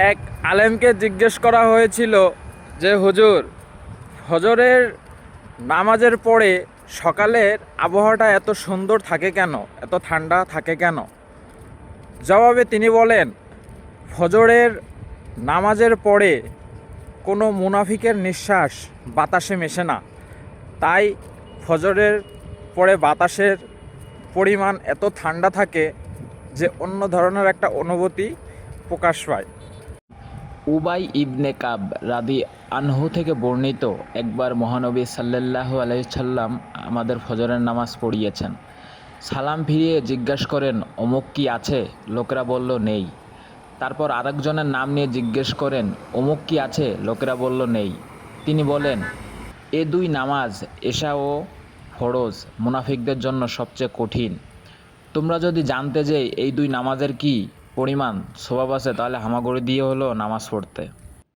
এক আলেমকে জিজ্ঞেস করা হয়েছিল যে হুজুর, ফজরের নামাজের পরে সকালের আবহাওয়াটা এত সুন্দর থাকে কেন, এত ঠান্ডা থাকে কেন? জবাবে তিনি বলেন, ফজরের নামাজের পরে কোনো মুনাফিকের নিঃশ্বাস বাতাসে মেশে না, তাই ফজরের পরে বাতাসের পরিমাণ এত ঠান্ডা থাকে যে অন্য ধরনের একটা অনুভূতি প্রকাশ পায়। উবাই ইবনে কাব রাদি আনহু থেকে বর্ণিত, একবার মহানবী সাল্লাল্লাহু আলাইহি সাল্লাম আমাদের ফজরের নামাজ পড়িয়েছেন। সালাম ফিরিয়ে জিজ্ঞাসা করেন, অমুক কি আছে? লোকেরা বলল, নেই। তারপর আরেকজনের নাম নিয়ে জিজ্ঞেস করেন, অমুক কি আছে? লোকেরা বলল, নেই। তিনি বলেন, এ দুই নামাজ, এশা ও ফরজ, মুনাফিকদের জন্য সবচেয়ে কঠিন। তোমরা যদি জানতে যে এই দুই নামাজের কি পরিমাণ সওয়াব আছে, তাহলে হামাগুড়ি দিয়ে হলো নামাজ পড়তে।